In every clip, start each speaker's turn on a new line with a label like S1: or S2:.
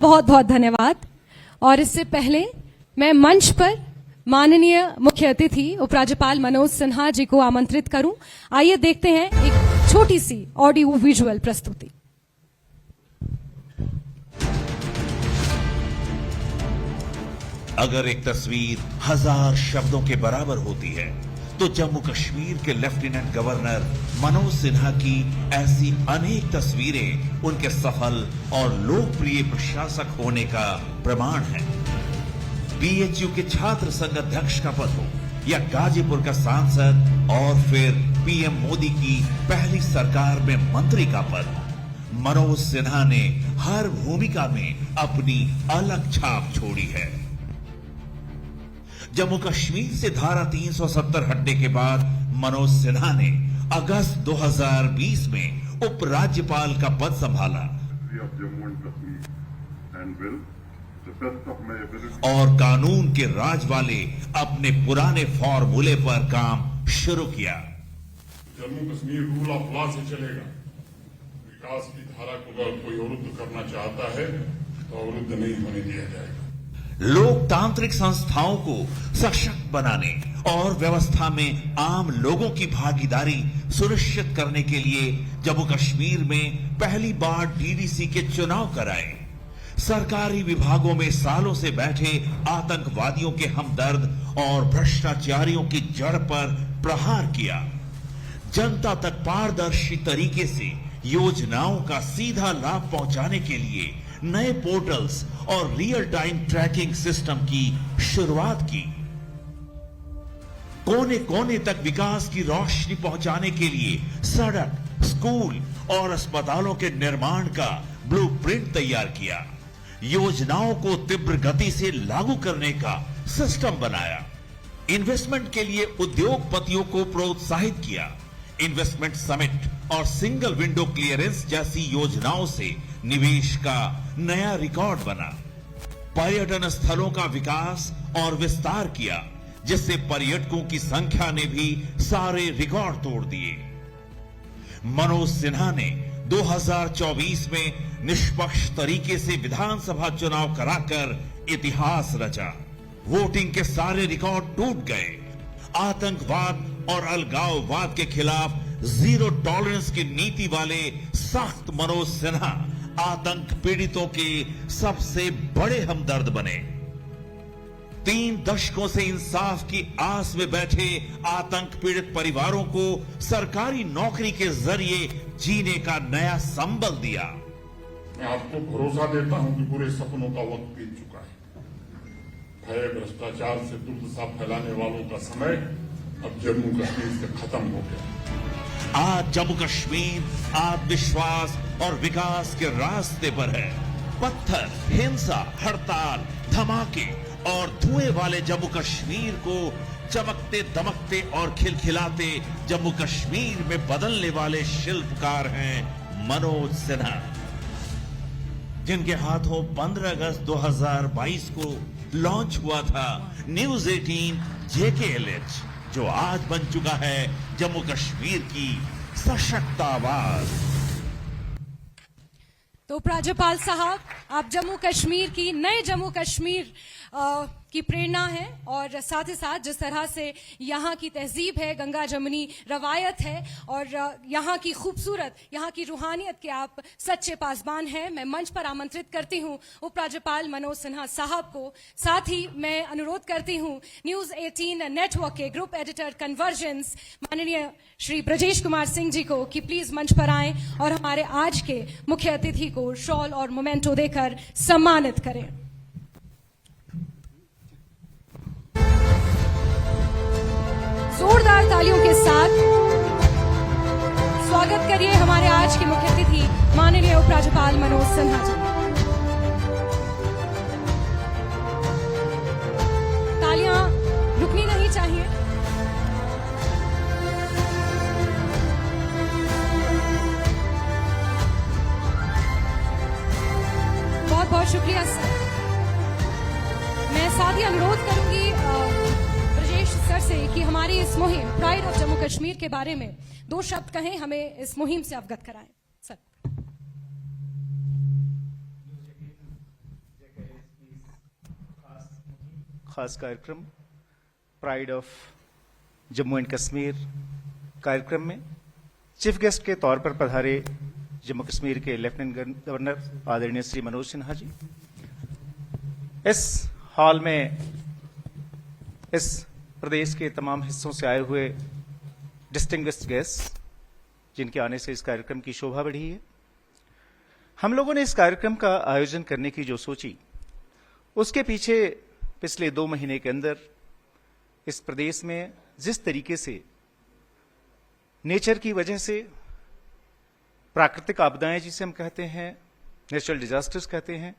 S1: बहुत बहुत धन्यवाद। और इससे पहले मैं मंच पर माननीय मुख्य अतिथि उपराज्यपाल मनोज सिन्हा जी को आमंत्रित करूं। आइए देखते हैं एक छोटी सी ऑडियो विजुअल प्रस्तुति।
S2: अगर एक तस्वीर 1000 शब्दों के बराबर होती है तो जम्मू कश्मीर के लेफ्टिनेंट गवर्नर मनोज सिन्हा की ऐसी अनेक तस्वीरें उनके सफल और लोकप्रिय प्रशासक होने का प्रमाण है। बीएचयू के छात्र संघ अध्यक्ष का पद हो या गाजीपुर का सांसद और फिर पीएम मोदी की पहली सरकार में मंत्री का पद, मनोज सिन्हा ने हर भूमिका में अपनी अलग छाप छोड़ी है। जम्मू कश्मीर से धारा 370 हटने के बाद मनोज सिन्हा ने अगस्त 2020 में उपराज्यपाल का पद संभाला और कानून के राज वाले अपने पुराने फॉर्मूले पर काम शुरू किया।
S3: Jammu Kashmir rule of law से चलेगा। विकास की धारा को अगर कोई अवरुद्ध करना चाहता है तो अवरुद्ध नहीं होने दिया जाएगा।
S2: लोकतांत्रिक संस्थाओं को सशक्त बनाने और व्यवस्था में आम लोगों की भागीदारी सुनिश्चित करने के लिए जम्मू कश्मीर में पहली बार डीडीसी के चुनाव कराए। सरकारी विभागों में सालों से बैठे आतंकवादियों के हमदर्द और भ्रष्टाचारियों की जड़ पर प्रहार किया। जनता तक पारदर्शी तरीके से योजनाओं का सीधा लाभ पहुंचाने के लिए नए पोर्टल्स और रियल टाइम ट्रैकिंग सिस्टम की शुरुआत की। कोने कोने तक विकास की रोशनी पहुंचाने के लिए सड़क, स्कूल और अस्पतालों के निर्माण का ब्लूप्रिंट तैयार किया। योजनाओं को तीव्र गति से लागू करने का सिस्टम बनाया। इन्वेस्टमेंट के लिए उद्योगपतियों को प्रोत्साहित किया। इन्वेस्टमेंट समिट और सिंगल विंडो क्लियरेंस जैसी योजनाओं से निवेश का नया रिकॉर्ड बना। पर्यटन स्थलों का विकास और विस्तार किया, जिससे पर्यटकों की संख्या ने भी सारे रिकॉर्ड तोड़ दिए। मनोज सिन्हा ने 2024 में निष्पक्ष तरीके से विधानसभा चुनाव कराकर इतिहास रचा। वोटिंग के सारे रिकॉर्ड टूट गए। आतंकवाद और अलगाववाद के खिलाफ जीरो टॉलरेंस की नीति वाले सख्त मनोज सिन्हा आतंक पीड़ितों के सबसे बड़े हमदर्द बने। 3 दशकों से इंसाफ की आस में बैठे आतंक पीड़ित परिवारों को सरकारी नौकरी के जरिए जीने का नया संबल दिया।
S3: मैं आपको भरोसा देता हूं कि पूरे सपनों का वक्त बीत चुका है। भय भ्रष्टाचार से दुर्दशा फैलाने वालों का समय अब जम्मू कश्मीर से खत्म हो गया।
S2: आज जम्मू कश्मीर आत्मविश्वास और विकास के रास्ते पर है। पत्थर, हिंसा, हड़ताल, धमाके और धुएं वाले जम्मू कश्मीर को चमकते दमकते और खिलखिलाते जम्मू कश्मीर में बदलने वाले शिल्पकार हैं मनोज सिन्हा, जिनके हाथों 15 अगस्त 2022 को लॉन्च हुआ था न्यूज 18 JKLH, जो आज बन चुका है जम्मू कश्मीर की सशक्त आवाज।
S1: तो उपराज्यपाल साहब, आप जम्मू कश्मीर की नए जम्मू कश्मीर की प्रेरणा है और साथ ही साथ जिस तरह से यहाँ की तहजीब है, गंगा जमुनी रवायत है और यहाँ की खूबसूरत, यहाँ की रूहानियत के आप सच्चे पासबान हैं। मैं मंच पर आमंत्रित करती हूँ उपराज्यपाल मनोज सिन्हा साहब को। साथ ही मैं अनुरोध करती हूँ न्यूज 18 नेटवर्क के ग्रुप एडिटर कन्वर्जेंस माननीय श्री ब्रजेश कुमार सिंह जी को कि प्लीज मंच पर आएं और हमारे आज के मुख्य अतिथि को शॉल और मोमेंटो देकर सम्मानित करें। जोरदार तालियों के साथ स्वागत करिए हमारे आज के मुख्य अतिथि माननीय उपराज्यपाल मनोज सिन्हा जी। तालियां रुकनी नहीं चाहिए। बहुत बहुत शुक्रिया सर। मैं साथ ही अनुरोध करूंगी सर से कि हमारी इस मुहिम प्राइड ऑफ जम्मू कश्मीर के बारे में 2 शब्द कहें, हमें इस मुहिम से अवगत कराएं सर।
S4: खास कार्यक्रम pride of Jammu and Kashmir कार्यक्रम में चीफ गेस्ट के तौर पर पधारे जम्मू कश्मीर के लेफ्टिनेंट गवर्नर आदरणीय श्री मनोज सिन्हा जी, इस हॉल में इस प्रदेश के तमाम हिस्सों से आए हुए डिस्टिंग्विश्ड गेस्ट जिनके आने से इस कार्यक्रम की शोभा बढ़ी है। हम लोगों ने इस कार्यक्रम का आयोजन करने की जो सोची, उसके पीछे पिछले 2 महीने के अंदर इस प्रदेश में जिस तरीके से नेचर की वजह से प्राकृतिक आपदाएं जिसे हम कहते हैं, नेचुरल डिजास्टर्स कहते हैं,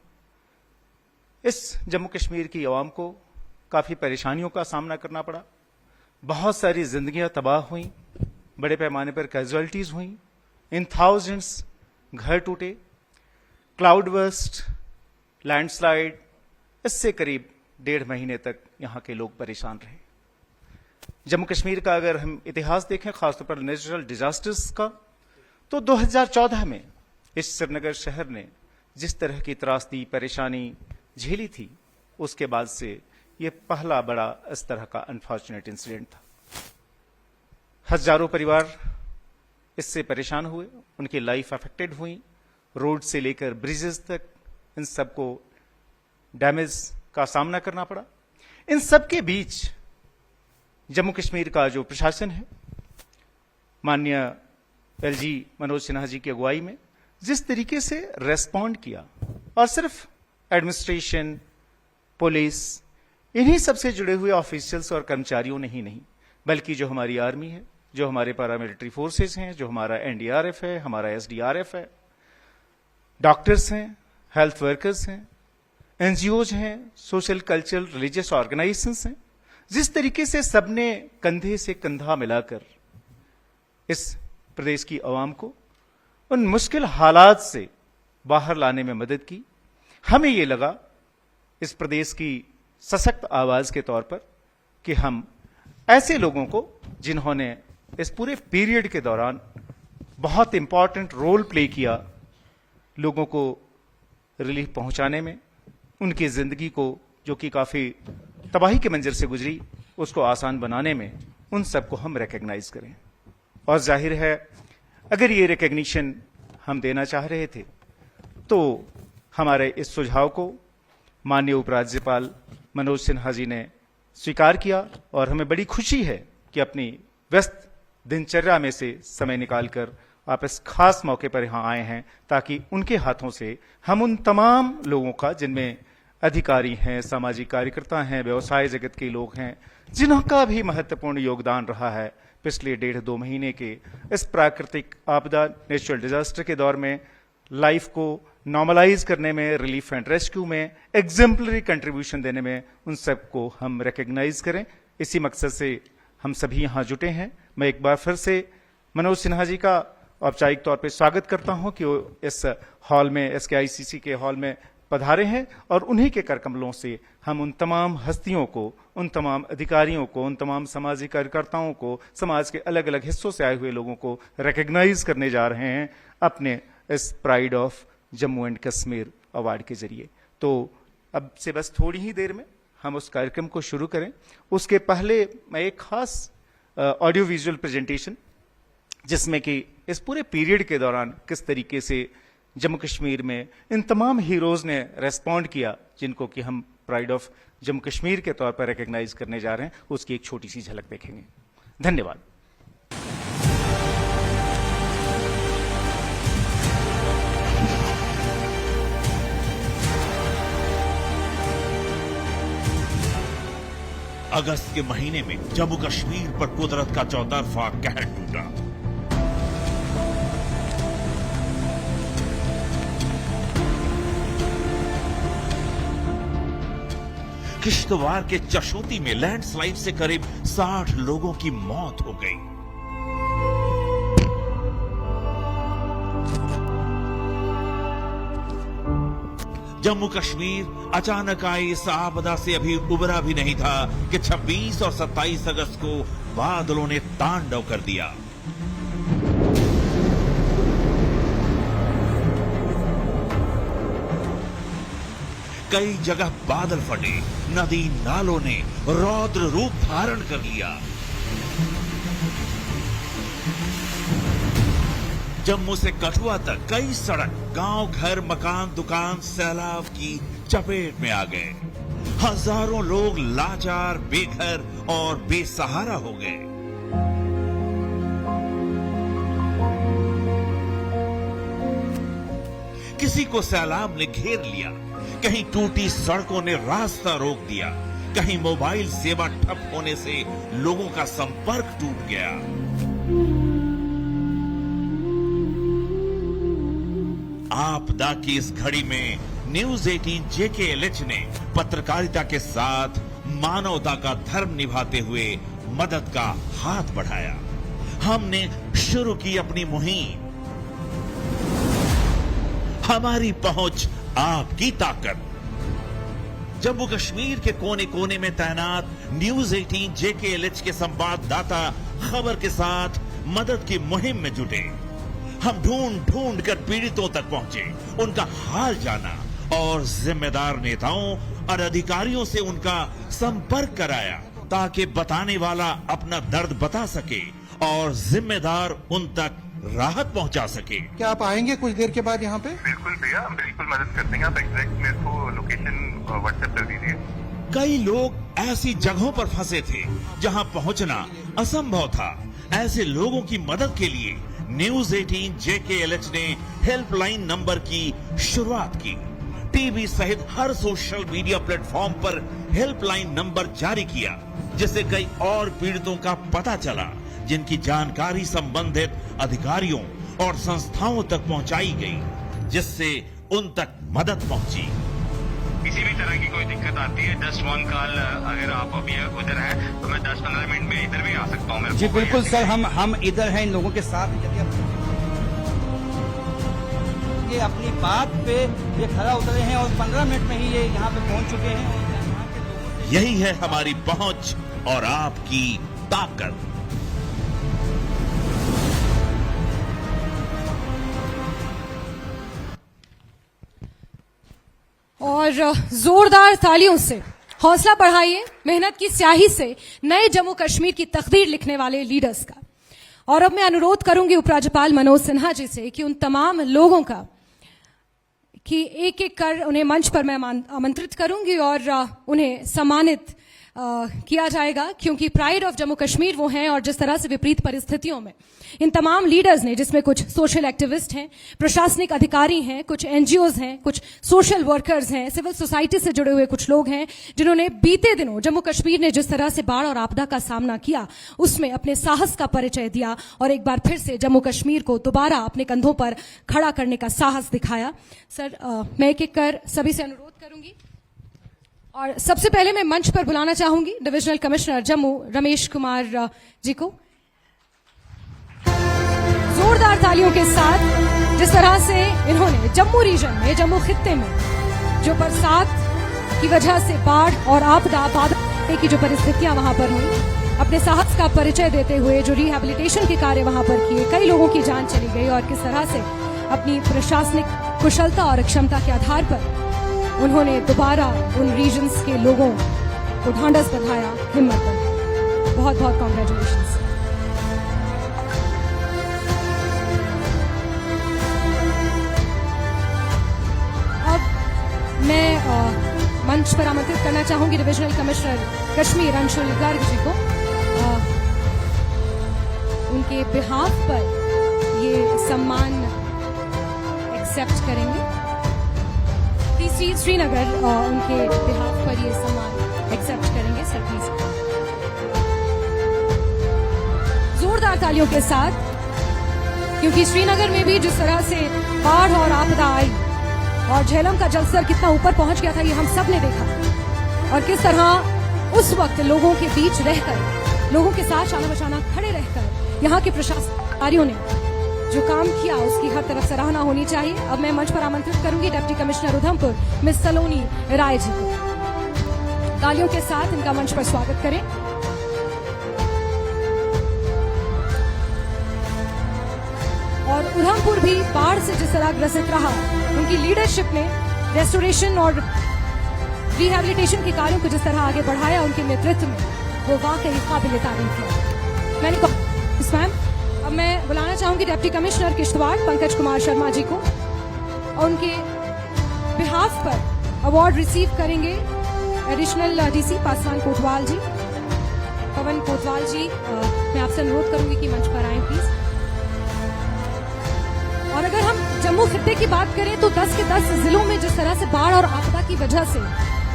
S4: इस जम्मू कश्मीर की आवाम को काफी परेशानियों का सामना करना पड़ा। बहुत सारी जिंदगियां तबाह हुई, बड़े पैमाने पर कैजुअलिटीज हुई, इन थाउजेंड्स घर टूटे, क्लाउड बर्स्ट, लैंडस्लाइड, इससे करीब 1.5 महीने तक यहां के लोग परेशान रहे। जम्मू कश्मीर का अगर हम इतिहास देखें, खासतौर पर नेचुरल डिजास्टर्स का, तो 2014 में इस श्रीनगर शहर ने जिस तरह की त्रासदी परेशानी झेली थी, उसके बाद से यह पहला बड़ा इस तरह का अनफॉर्चुनेट इंसिडेंट था। हजारों परिवार इससे परेशान हुए, उनकी लाइफ अफेक्टेड हुई, रोड से लेकर ब्रिजेस तक इन सबको डैमेज का सामना करना पड़ा। इन सब के बीच जम्मू कश्मीर का जो प्रशासन है, माननीय एलजी मनोज सिन्हा जी की अगुवाई में जिस तरीके से रेस्पॉन्ड किया, और सिर्फ एडमिनिस्ट्रेशन, पुलिस, इन्हीं सबसे जुड़े हुए ऑफिशियल्स और कर्मचारियों ने ही नहीं, बल्कि जो हमारी आर्मी है, जो हमारे पैरामिलिट्री फोर्सेस हैं, जो हमारा एनडीआरएफ है, हमारा एसडीआरएफ है, डॉक्टर्स हैं, हेल्थ वर्कर्स हैं, एनजीओज हैं, सोशल कल्चरल रिलीजियस ऑर्गेनाइजेशंस हैं, जिस तरीके से सबने कंधे से कंधा मिलाकर इस प्रदेश की आवाम को उन मुश्किल हालात से बाहर लाने में मदद की, हमें यह लगा इस प्रदेश की सशक्त आवाज के तौर पर कि हम ऐसे लोगों को जिन्होंने इस पूरे पीरियड के दौरान बहुत इंपॉर्टेंट रोल प्ले किया, लोगों को रिलीफ पहुंचाने में, उनकी जिंदगी को जो कि काफी तबाही के मंजर से गुजरी, उसको आसान बनाने में, उन सबको हम रिकॉग्नाइज करें। और जाहिर है अगर ये रिकॉग्निशन हम देना चाह रहे थे तो हमारे इस सुझाव को माननीय उपराज्यपाल मनोज सिन्हा जी ने स्वीकार किया, और हमें बड़ी खुशी है कि अपनी व्यस्त दिनचर्या में से समय निकालकर आप इस खास मौके पर यहां आए हैं, ताकि उनके हाथों से हम उन तमाम लोगों का, जिनमें अधिकारी हैं, सामाजिक कार्यकर्ता हैं, व्यवसाय जगत के लोग हैं, जिनका भी महत्वपूर्ण योगदान रहा है पिछले 1.5-2 महीने के इस प्राकृतिक आपदा, नेचुरल डिजास्टर के दौर में, लाइफ को नॉर्मलाइज करने में, रिलीफ एंड रेस्क्यू में एग्जेम्पलरी कंट्रीब्यूशन देने में, उन सबको हम रिकॉग्नाइज करें। इसी मकसद से हम सभी यहां जुटे हैं। मैं एक बार फिर से मनोज सिन्हा जी का औपचारिक तौर पर स्वागत करता हूं कि वो इस हॉल में, एसकेआईसीसी के हॉल में पधारे हैं, और उन्हीं के करकमलों से हम उन तमाम हस्तियों को, उन तमाम अधिकारियों को, उन तमाम सामाजिक कार्यकर्ताओं को, समाज के अलग अलग हिस्सों से आए हुए लोगों को रिकॉग्नाइज करने जा रहे हैं अपने इस pride of Jammu and Kashmir award के जरिए। तो अब से बस थोड़ी ही देर में हम उस कार्यक्रम को शुरू करें। उसके पहले मैं एक खास ऑडियो विजुअल प्रेजेंटेशन, जिसमें कि इस पूरे पीरियड के दौरान किस तरीके से जम्मू कश्मीर में इन तमाम हीरोज ने रेस्पॉन्ड किया, जिनको कि हम प्राइड ऑफ जम्मू कश्मीर के तौर पर रिकॉग्नाइज करने जा रहे हैं, उसकी एक छोटी सी झलक देखेंगे। धन्यवाद।
S2: अगस्त के महीने में जम्मू कश्मीर पर कुदरत का चौतरफा कहर टूटा। किश्तवाड़ के चशोती में लैंडस्लाइड से करीब 60 लोगों की मौत हो गई। जम्मू कश्मीर अचानक आई इस आपदा से अभी उबरा भी नहीं था कि 26 और 27 अगस्त को बादलों ने तांडव कर दिया। कई जगह बादल फटे, नदी नालों ने रौद्र रूप धारण कर लिया। जम्मू से कठुआ तक कई सड़क, गांव, घर, मकान, दुकान सैलाब की चपेट में आ गए। हजारों लोग लाचार, बेघर और बेसहारा हो गए। किसी को सैलाब ने घेर लिया, कहीं टूटी सड़कों ने रास्ता रोक दिया, कहीं मोबाइल सेवा ठप होने से लोगों का संपर्क टूट गया। आपदा की इस घड़ी में न्यूज 18 JKLH ने पत्रकारिता के साथ मानवता का धर्म निभाते हुए मदद का हाथ बढ़ाया। हमने शुरू की अपनी मुहिम, हमारी पहुंच आपकी ताकत। जम्मू कश्मीर के कोने कोने में तैनात न्यूज 18 JKLH के संवाददाता खबर के साथ मदद की मुहिम में जुटे। हम ढूंढ ढूंढ कर पीड़ितों तक पहुंचे, उनका हाल जाना और जिम्मेदार नेताओं और अधिकारियों से उनका संपर्क कराया ताकि बताने वाला अपना दर्द बता सके और जिम्मेदार उन तक राहत पहुंचा सके।
S5: क्या आप आएंगे कुछ देर के बाद यहाँ पे?
S6: बिल्कुल भैया, हम बिल्कुल मदद कर देंगे। आप एग्जैक्ट मेरे को लोकेशन व्हाट्सएप कर दीजिए।
S2: कई लोग ऐसी जगहों पर फंसे थे जहां पहुंचना असंभव था। ऐसे लोगों की मदद के लिए न्यूज 18 JKLH ने हेल्पलाइन नंबर की शुरुआत की। टीवी सहित हर सोशल मीडिया प्लेटफॉर्म पर हेल्पलाइन नंबर जारी किया, जिससे कई और पीड़ितों का पता चला, जिनकी जानकारी संबंधित अधिकारियों और संस्थाओं तक पहुंचाई गई, जिससे उन तक मदद पहुंची।
S6: किसी भी तरह की कोई दिक्कत आती है, जस्ट वन कॉल। अगर आप अभी उधर हैं तो मैं 10-15 मिनट में इधर भी आ सकता हूँ।
S7: जी बिल्कुल सर, हम इधर हैं इन लोगों के साथ। यदि आप ये अपनी बात पे ये खड़ा उतरे हैं और 15 मिनट में ही ये यहाँ पे पहुँच चुके हैं और यहाँ के लोगों से
S2: यही है हमारी पहुंच और आपकी ताकत।
S1: और जोरदार तालियों से हौसला बढ़ाइए मेहनत की स्याही से नए जम्मू कश्मीर की तकदीर लिखने वाले लीडर्स का। और अब मैं अनुरोध करूंगी उपराज्यपाल मनोज सिन्हा जी से कि उन तमाम लोगों का कि एक एक कर उन्हें मंच पर मैं आमंत्रित करूंगी और उन्हें सम्मानित किया जाएगा, क्योंकि प्राइड ऑफ जम्मू कश्मीर वो हैं। और जिस तरह से विपरीत परिस्थितियों में इन तमाम लीडर्स ने, जिसमें कुछ सोशल एक्टिविस्ट हैं, प्रशासनिक अधिकारी हैं, कुछ NGOs हैं, कुछ सोशल वर्कर्स हैं, सिविल सोसाइटी से जुड़े हुए कुछ लोग हैं, जिन्होंने बीते दिनों जम्मू कश्मीर ने जिस तरह से बाढ़ और आपदा का सामना किया उसमें अपने साहस का परिचय दिया और एक बार फिर से जम्मू कश्मीर को दोबारा अपने कंधों पर खड़ा करने का साहस दिखाया। सर, मैं एक एक कर सभी से अनुरोध करूंगी और सबसे पहले मैं मंच पर बुलाना चाहूंगी डिविजनल कमिश्नर जम्मू रमेश कुमार जी को। जोरदार तालियों के साथ जिस तरह से इन्होंने जम्मू रीजन में, जम्मू खित्ते में जो बरसात की वजह से बाढ़ और आपदा बादल की जो परिस्थितियां वहां पर हुई, अपने साहस का परिचय देते हुए जो रिहैबिलिटेशन के कार्य वहां पर किए, कई लोगों की जान चली गई और किस तरह से अपनी प्रशासनिक कुशलता और क्षमता के आधार पर उन्होंने दोबारा उन रीजन्स के लोगों को ढांढस बंधाया, हिम्मत बंधाई। बहुत बहुत कॉन्ग्रेचुलेशंस। अब मैं मंच पर आमंत्रित करना चाहूंगी डिविजनल कमिश्नर कश्मीर अंशुल गर्ग जी को। उनके बिहाफ पर ये सम्मान एक्सेप्ट करेंगे। श्रीनगर उनके बिहाफ पर ये सम्मान एक्सेप्ट करेंगे। सर प्लीज जोरदार तालियों के साथ, क्योंकि श्रीनगर में भी जिस तरह से बाढ़ और आपदा आई और झेलम का जलस्तर कितना ऊपर पहुंच गया था, ये हम सब ने देखा। और किस तरह उस वक्त लोगों के बीच रहकर, लोगों के साथ शाना बशाना खड़े रहकर यहाँ के प्रशासनिक अधिकारियों ने जो काम किया उसकी हर तरफ सराहना होनी चाहिए। अब मैं मंच पर आमंत्रित करूंगी डिप्टी कमिश्नर उधमपुर मिस सलोनी राय जी को। तालियों के साथ इनका मंच पर स्वागत करें। और उधमपुर भी बाढ़ से जिस तरह ग्रसित रहा, उनकी लीडरशिप में रेस्टोरेशन और रिहैबिलिटेशन के कार्यों को जिस तरह आगे बढ़ाया उनके नेतृत्व में, वो वाकई काबिल तारीफ है। मैंने कहा मैम, अब मैं बुलाना चाहूंगी डिप्टी कमिश्नर किश्तवाड़ पंकज कुमार शर्मा जी को, और उनके बिहाफ पर अवार्ड रिसीव करेंगे एडिशनल डीसी पासवान कोतवाल जी, पवन कोतवाल जी। मैं आपसे अनुरोध करूंगी कि मंच पर आएं प्लीज। और अगर हम जम्मू खित्ते की बात करें तो 10 के 10 जिलों में जिस तरह से बाढ़ और आपदा की वजह से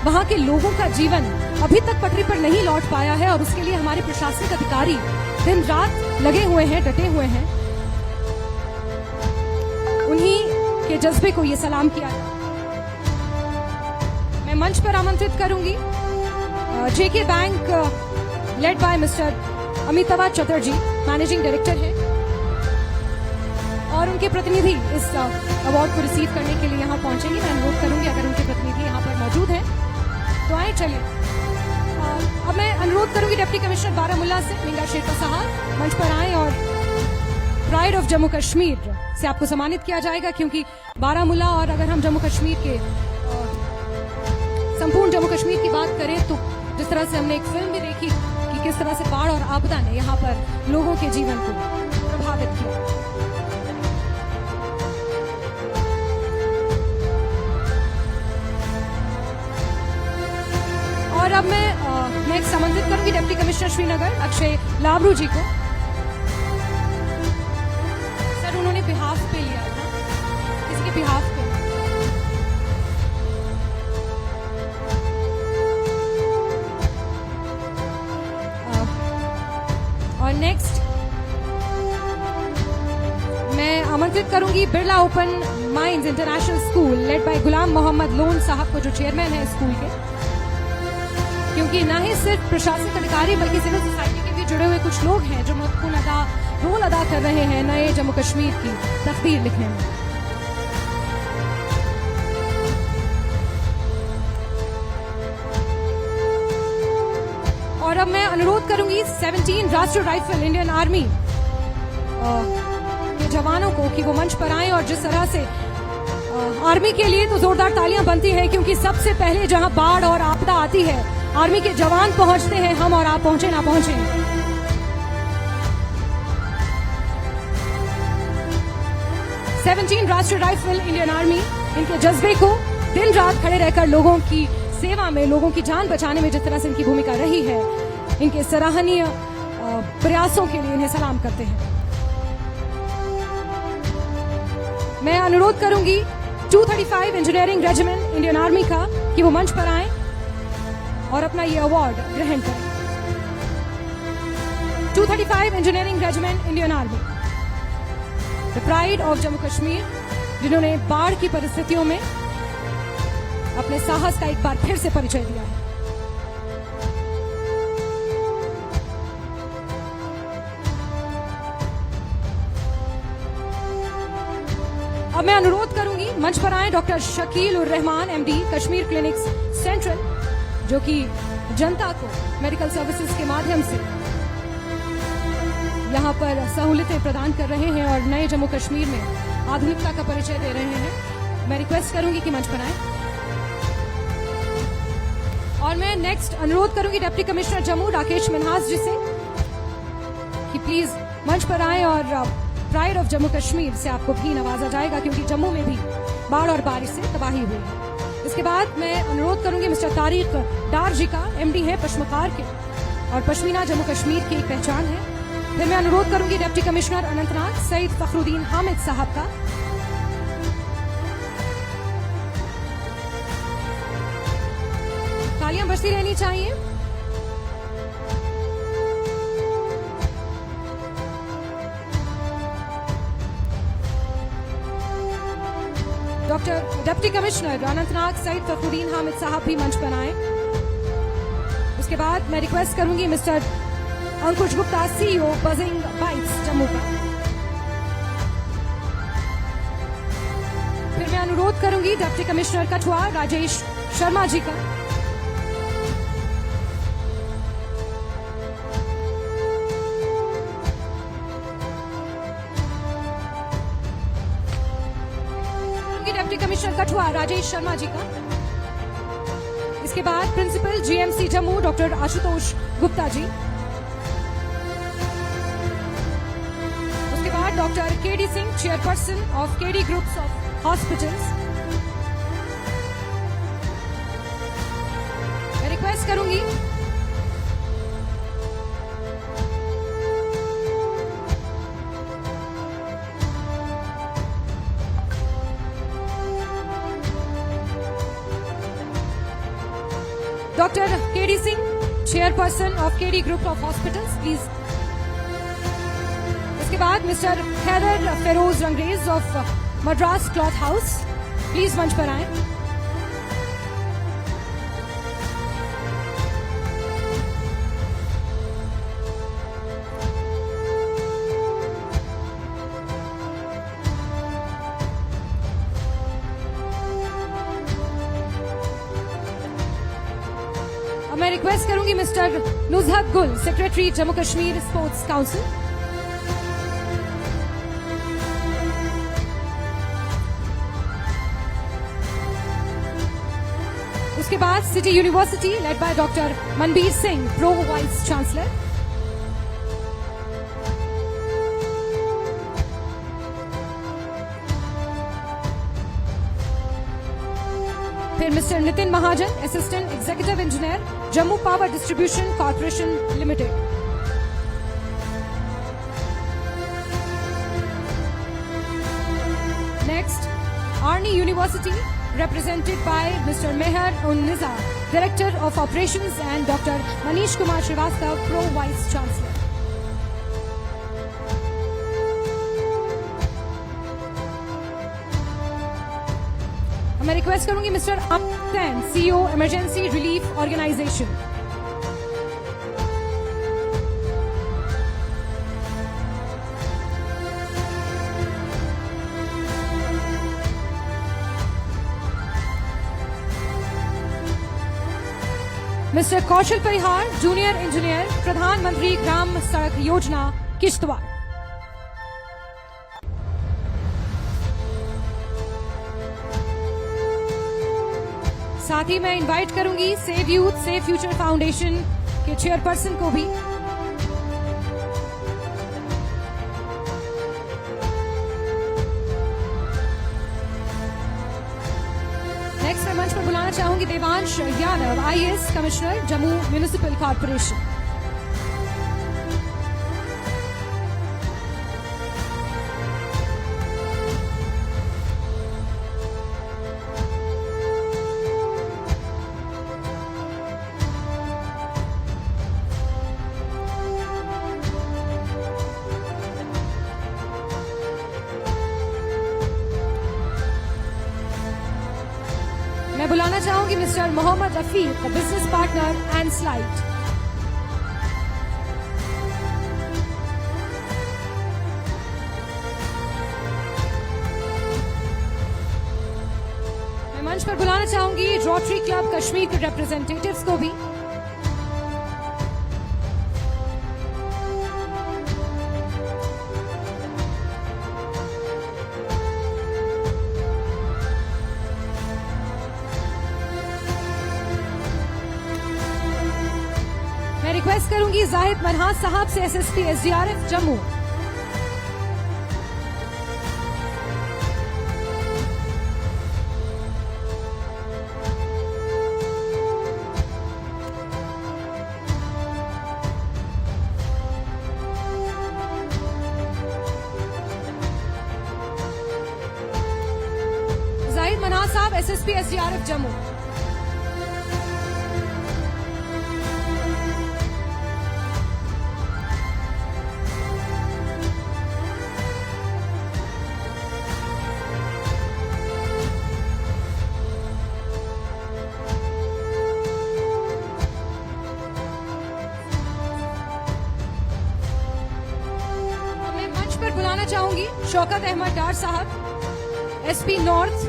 S1: वहां के लोगों का जीवन अभी तक पटरी पर नहीं लौट पाया है, और उसके लिए हमारे प्रशासनिक अधिकारी दिन रात लगे हुए हैं, डटे हुए हैं। उन्हीं के जज्बे को ये सलाम किया। मैं मंच पर आमंत्रित करूंगी JK bank led by mister Amitabh Chatterjee, managing director है, और उनके प्रतिनिधि इस अवार्ड को रिसीव करने के लिए यहाँ पहुंचेंगे। मैं अनुरोध करूंगी अगर उनके प्रतिनिधि यहाँ पर मौजूद हैं तो आए। चलिए, अब मैं अनुरोध करूंगी डिप्टी कमिश्नर बारामूला से मींगा शेरपा साहब मंच पर आए, और प्राइड ऑफ जम्मू कश्मीर से आपको सम्मानित किया जाएगा, क्योंकि बारामूला, और अगर हम जम्मू कश्मीर के संपूर्ण जम्मू कश्मीर की बात करें तो जिस तरह से हमने एक फिल्म भी देखी कि किस तरह से बाढ़ और आपदा ने यहाँ पर लोगों के जीवन को प्रभावित किया। और अब मैं नेक्स्ट आमंत्रित करूंगी डिप्टी कमिश्नर श्रीनगर अक्षय लाबरू जी को। सर, उन्होंने बिहाफ पे लिया था, इसके बिहाफ पे। और नेक्स्ट मैं आमंत्रित करूंगी Birla open mines international school led by Ghulam Mohammad Lone साहब को, जो चेयरमैन है स्कूल के, क्योंकि न ही सिर्फ प्रशासनिक अधिकारी बल्कि सिविल सोसाइटी के भी जुड़े हुए कुछ लोग हैं जो महत्वपूर्ण रोल अदा कर रहे हैं नए जम्मू कश्मीर की तकदीर लिखने में। और अब मैं अनुरोध करूंगी 17 राष्ट्रीय राइफल इंडियन आर्मी के जवानों को कि वो मंच पर आएं, और जिस तरह से आर्मी के लिए तो जोरदार तालियां बनती हैं, क्योंकि सबसे पहले जहां बाढ़ और आपदा आती है आर्मी के जवान पहुंचते हैं, हम और आप पहुंचे ना पहुंचे। 17 राष्ट्रीय राइफल इंडियन आर्मी, इनके जज्बे को दिन रात खड़े रहकर लोगों की सेवा में, लोगों की जान बचाने में जिस तरह से इनकी भूमिका रही है, इनके सराहनीय प्रयासों के लिए इन्हें सलाम करते हैं। मैं अनुरोध करूंगी 235 इंजीनियरिंग रेजिमेंट इंडियन आर्मी का कि वो मंच पर आएं और अपना ये अवार्ड ग्रहण करें। 235 engineering regiment Indian army, the pride of Jammu Kashmir, जिन्होंने बाढ़ की परिस्थितियों में अपने साहस का एक बार फिर से परिचय दिया है। अब मैं अनुरोध करूंगी मंच पर आए डॉक्टर शकील उर Rahman MD Kashmir clinics central, जो कि जनता को मेडिकल सर्विसेज के माध्यम से यहां पर सहूलियतें प्रदान कर रहे हैं और नए जम्मू कश्मीर में आधुनिकता का परिचय दे रहे हैं। मैं रिक्वेस्ट करूंगी कि मंच पर आए। और मैं नेक्स्ट अनुरोध करूंगी डिप्टी कमिश्नर जम्मू राकेश मिन्हास जी से कि प्लीज मंच पर आए और प्राइड ऑफ जम्मू कश्मीर से आपको भी नवाजा जाएगा, क्योंकि जम्मू में भी बाढ़ और बारिश से तबाही हुई है। इसके बाद मैं अनुरोध करूंगी मिस्टर तारिक डार जी का, एमडी है पश्मकार के, और पश्मीना जम्मू कश्मीर की एक पहचान है। फिर मैं अनुरोध करूंगी डिप्टी कमिश्नर अनंतनाग सईद फखरुद्दीन हामिद साहब का। तालियां बजती रहनी चाहिए। Doctor deputy commissioner Anantnag Saeed Fakhruddin Hamid साहब भी मंच पर आए। उसके बाद मैं रिक्वेस्ट करूंगी mister Ankush Gupta CEO buzzing bytes Jammu का। फिर मैं अनुरोध करूंगी डिप्टी कमिश्नर कठुआ राजेश शर्मा जी का। डिप्टी कमिश्नर कठुआ राजेश शर्मा जी का। उसके बाद principal GMC Jammu doctor Ashutosh Gupta ji, उसके बाद doctor KD Singh, chairperson of KD groups of hospitals. मैं रिक्वेस्ट करूंगी doctor KD Singh, chairperson of KD group of hospitals, please. इसके बाद mister Haider Feroz Rangrez of Madras cloth house, please मंच पर आए। मैं रिक्वेस्ट करूंगी mister Nuzhat Gul, secretary Jammu Kashmir sports council. उसके बाद city university led by doctor Manbir Singh, pro vice chancellor. फिर mister Nitin Mahajan, assistant executive engineer, Jammu power distribution corporation limited. Next, Arni university represented by Mr. Meher Unniza, Director of Operations, and Dr. Manish Kumar Srivastav, Pro Vice Chancellor. मैं request करूंगी mister Aman, CEO emergency relief organisation. Mister Kaushal Parihar, junior engineer, Pradhanmantri Gram सड़क योजना, किश्तवाड़। साथ ही मैं invite करूंगी save youth save future foundation के chairperson को भी। नेक्स्ट मैं मंच पर बुलाना चाहूंगी Devansh Yadav, IAS commissioner, Jammu municipal corporation. मैं बुलाना चाहूंगी mister Mohammad Rafiq, business partner and slide. मैं मंच पर बुलाना चाहूंगी रोटरी क्लब कश्मीर के रिप्रेजेंटेटिव्स को भी। मैं रिक्वेस्ट करूंगी जाहिद मनहास साहब से, एसएसपी एसडीआरएफ जम्मू। जाहिद मनहास साहब, एसएसपी एसडीआरएफ जम्मू। पर बुलाना चाहूंगी शौकत अहमद डार साहब, एसपी नॉर्थ,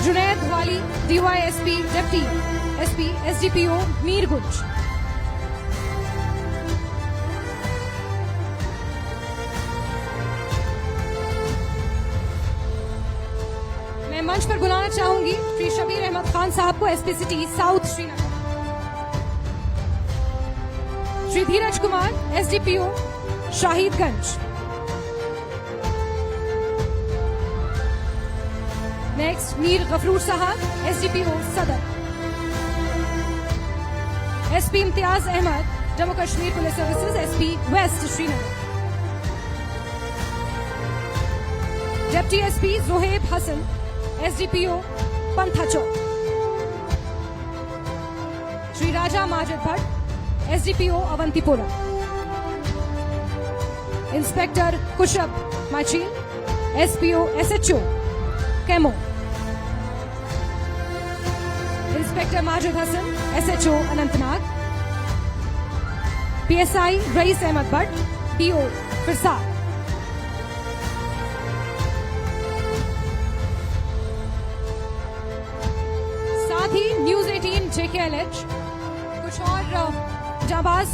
S1: जुनैद वाली, DYSP deputy SP SDPO Mirganj. मैं मंच पर बुलाना चाहूंगी श्री शबीर अहमद खान साहब को, SP city south Srinagar. Shri Dheeraj Kumar, SDPO Shahidganj. Next Mir Gafroor sahab, SDPO Sadar. SP Imtiyaz Ahmad, Jammu Kashmir police services, SP west Srinagar. Deputy SP Zoheb Hasan, SDPO Pantha Chowk. Shri Raja Majid Bhat, SDPO Awantipora. Inspector Kushab Macheel, SPO SHO Kaimoh. Inspector Majid Hasan, SHO Anantnag. PSI Rais Ahmad Bhat, DO Firsar. साथ ही न्यूज 18 जेकेएलएच कुछ और जाबाज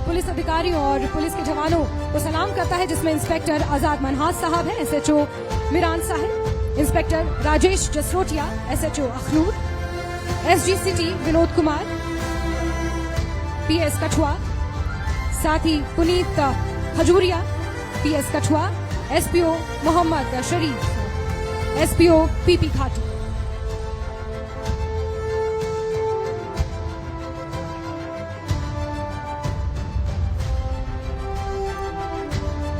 S1: पुलिस अधिकारियों और पुलिस के जवानों को सलाम करता है, जिसमें इंस्पेक्टर आजाद मनहास साहब हैं, एसएचओ मिरान साहब। Inspector Rajesh Jasrotia, SHO Akhnoor. SG city Vinod Kumar, PS Kathua. साथ ही पुनीत हजूरिया, पीएस कठुआ। एसपीओ मोहम्मद शरीफ, एसपीओ पीपी घाटी।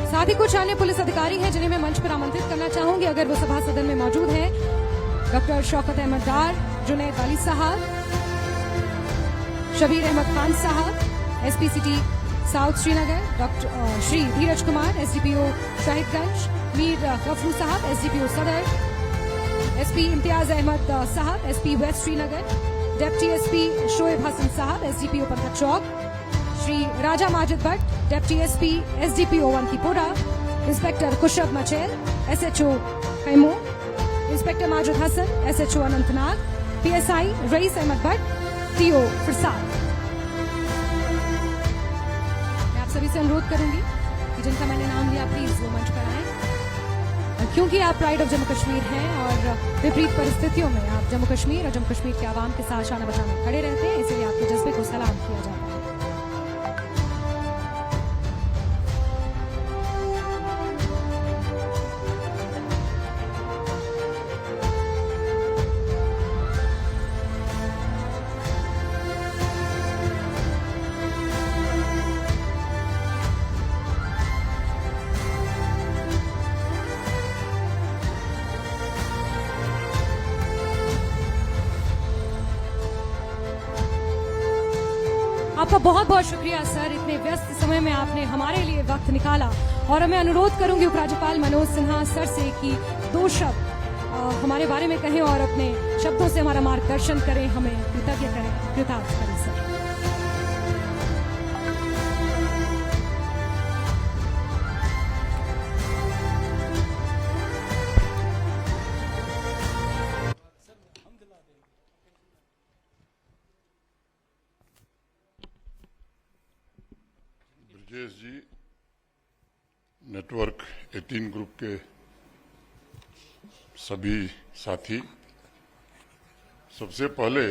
S1: साथ ही कुछ अन्य पुलिस अधिकारी हैं जिन्हें मैं मंच पर आमंत्रित करना चाहूंगी, अगर वो सभा सदन में मौजूद हैं। Doctor Shaukat Ahmad Dar, Junaid Wali sahab, Shabir Ahmad Khan sahab, SP city south Srinagar. Doctor Shri Dheeraj Kumar, SDPO Shahidganj. Mir Gafroor sahab, SDPO Sadar. SP Imtiyaz Ahmad sahab, SP west Srinagar. Deputy SP Shoaib Hasan sahab, SDPO Pantha Chowk. Shri Raja Majid Bhat, deputy SP SDPO Awantipora. Inspector Kushab Machel, SHO Kaimoh. Inspector Majid Hasan, SHO Anantnag. PSI Rais Ahmad Bhat, TO Firsar. मैं आप सभी से अनुरोध करूंगी कि जिनका मैंने नाम लिया प्लीज वो मंच पर आए, क्योंकि आप प्राइड ऑफ जम्मू कश्मीर हैं और विपरीत परिस्थितियों में आप जम्मू कश्मीर और जम्मू कश्मीर के आवाम के साथ शाना बशाना खड़े रहते हैं, इसलिए आपके जज्बे को सलाम किया जाता है। आपका बहुत बहुत शुक्रिया सर, इतने व्यस्त समय में आपने हमारे लिए वक्त निकाला। और मैं अनुरोध करूंगी उपराज्यपाल मनोज सिन्हा सर से कि दो शब्द हमारे बारे में कहें और अपने शब्दों से हमारा मार्गदर्शन करें, हमें कृतज्ञ करें, कृतार्थ करें सर।
S3: ब्रजेश जी, नेटवर्क 18 ग्रुप के सभी साथी, सबसे पहले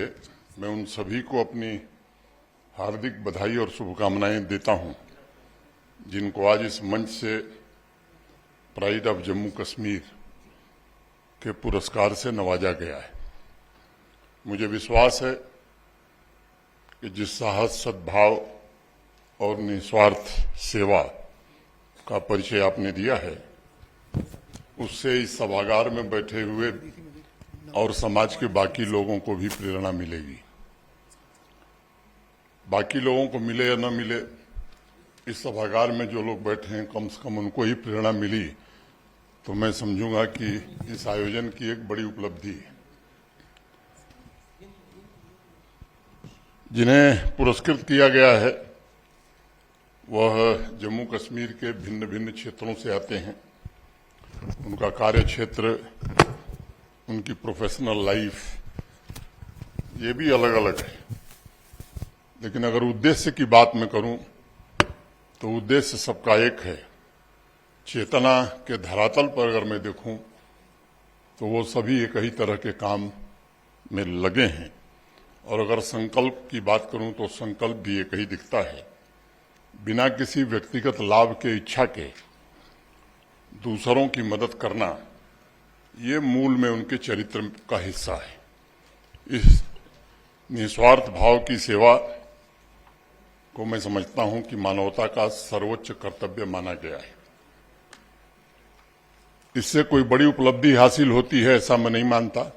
S3: मैं उन सभी को अपनी हार्दिक बधाई और शुभकामनाएं देता हूं जिनको आज इस मंच से प्राइड ऑफ जम्मू कश्मीर के पुरस्कार से नवाजा गया है। मुझे विश्वास है कि जिस साहस, सद्भाव और निस्वार्थ सेवा का परिचय आपने दिया है, उससे इस सभागार में बैठे हुए और समाज के बाकी लोगों को भी प्रेरणा मिलेगी। बाकी लोगों को मिले या न मिले, इस सभागार में जो लोग बैठे हैं कम से कम उनको ही प्रेरणा मिली तो मैं समझूंगा कि इस आयोजन की एक बड़ी उपलब्धि है। जिन्हें पुरस्कृत किया गया है वह जम्मू कश्मीर के भिन्न भिन्न क्षेत्रों से आते हैं। उनका कार्य क्षेत्र, उनकी प्रोफेशनल लाइफ, ये भी अलग अलग है। लेकिन अगर उद्देश्य की बात मैं करूं तो उद्देश्य सबका एक है। चेतना के धरातल पर अगर मैं देखूं तो वो सभी एक ही तरह के काम में लगे हैं। और अगर संकल्प की बात करूं तो संकल्प भी एक ही दिखता है, बिना किसी व्यक्तिगत लाभ के इच्छा के दूसरों की मदद करना, ये मूल में उनके चरित्र का हिस्सा है। इस निस्वार्थ भाव की सेवा को मैं समझता हूं कि मानवता का सर्वोच्च कर्तव्य माना गया है। इससे कोई बड़ी उपलब्धि हासिल होती है ऐसा मैं नहीं मानता,